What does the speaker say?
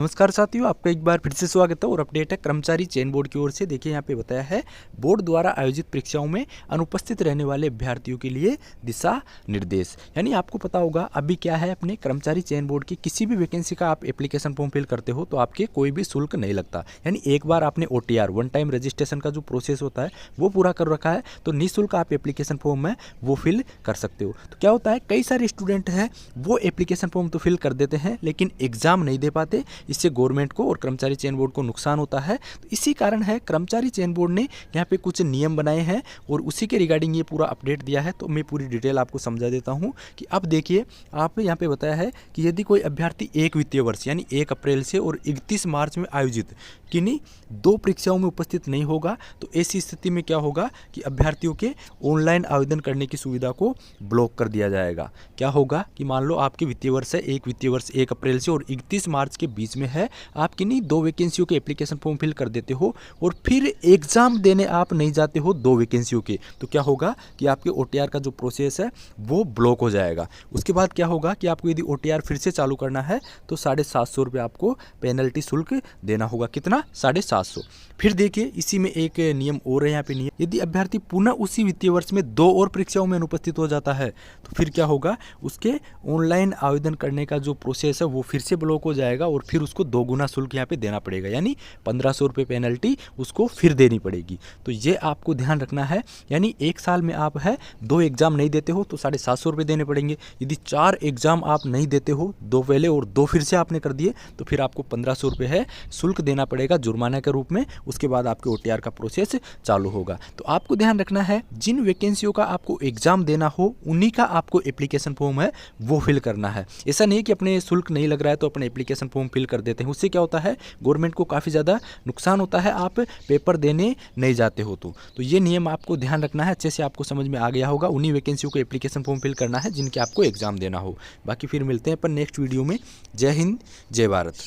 नमस्कार साथियों, आपका एक बार फिर से स्वागत है और अपडेट है कर्मचारी चयन बोर्ड की ओर से। देखिए यहाँ पे बताया है बोर्ड द्वारा आयोजित परीक्षाओं में अनुपस्थित रहने वाले अभ्यर्थियों के लिए दिशा निर्देश। यानी आपको पता होगा अभी क्या है, अपने कर्मचारी चयन बोर्ड की किसी भी वैकेंसी का आप एप्लीकेशन फॉर्म फिल करते हो तो आपके कोई भी शुल्क नहीं लगता। यानी एक बार आपने OTR वन टाइम रजिस्ट्रेशन का जो प्रोसेस होता है वो पूरा कर रखा है तो निःशुल्क आप एप्लीकेशन फॉर्म में वो फिल कर सकते हो। तो क्या होता है, कई सारे स्टूडेंट हैं वो एप्लीकेशन फॉर्म तो फिल कर देते हैं लेकिन एग्जाम नहीं दे पाते। इससे गवर्नमेंट को और कर्मचारी चयन बोर्ड को नुकसान होता है। तो इसी कारण है कर्मचारी चयन बोर्ड ने यहाँ पे कुछ नियम बनाए हैं और उसी के रिगार्डिंग ये पूरा अपडेट दिया है। तो मैं पूरी डिटेल आपको समझा देता हूँ कि अब देखिए, आप यहाँ पे बताया है कि यदि कोई अभ्यर्थी 1 वित्तीय वर्ष यानी 1 अप्रैल से और 31 मार्च में आयोजित किन्हीं 2 परीक्षाओं में उपस्थित नहीं होगा तो ऐसी स्थिति में क्या होगा कि अभ्यर्थियों के ऑनलाइन आवेदन करने की सुविधा को ब्लॉक कर दिया जाएगा। क्या होगा कि मान लो आपके वित्तीय वर्ष है, 1 वित्तीय वर्ष 1 अप्रैल से और 31 मार्च के बीच में है, आप किन्हीं 2 वैकेंसियों के एप्लीकेशन फॉर्म फिल कर देते हो और फिर एग्जाम देने आप नहीं जाते हो 2 वैकेंसियों के, तो क्या होगा कि आपके OTR का जो प्रोसेस है वो ब्लॉक हो जाएगा। उसके बाद क्या होगा कि आपको यदि OTR फिर से चालू करना है तो 750 रुपये आपको पेनल्टी शुल्क देना होगा। कितना? 750। फिर देखिए इसी में एक नियम और है यहाँ पे नियम, यदि अभ्यर्थी पुनः उसी वित्तीय वर्ष में 2 और परीक्षाओं में अनुपस्थित हो जाता है तो फिर क्या होगा, उसके ऑनलाइन आवेदन करने का जो प्रोसेस है वो फिर से ब्लॉक हो जाएगा और फिर उसको 2 गुना शुल्क यहाँ पे देना पड़ेगा। यानी 1500 रुपये पेनल्टी उसको फिर देनी पड़ेगी। तो ये आपको ध्यान रखना है। यानी 1 साल में आप 2 एग्जाम नहीं देते हो तो 750 रुपये देने पड़ेंगे। यदि 4 एग्जाम आप नहीं देते हो, 2 पहले और 2 फिर से आपने कर दिए, तो फिर आपको 1500 रुपये शुल्क देना पड़ेगा जुर्माना के रूप में। उसके बाद आपके OTR का प्रोसेस चालू होगा। तो आपको ध्यान रखना है, जिन वैकेंसियों का आपको एग्जाम देना हो उन्हीं का आपको एप्लीकेशन फॉर्म है वो फिल करना है। ऐसा नहीं कि अपने शुल्क नहीं लग रहा है तो अपने एप्लीकेशन फॉर्म फिल कर देते हैं। उससे क्या होता है, गवर्नमेंट को काफ़ी ज़्यादा नुकसान होता है, आप पेपर देने नहीं जाते हो। तो ये नियम आपको ध्यान रखना है। अच्छे से आपको समझ में आ गया होगा। उन्हीं वैकेंसियों को एप्लीकेशन फॉर्म फिल करना है जिनके आपको एग्जाम देना हो। बाकी फिर मिलते हैं अपन नेक्स्ट वीडियो में। जय हिंद, जय भारत।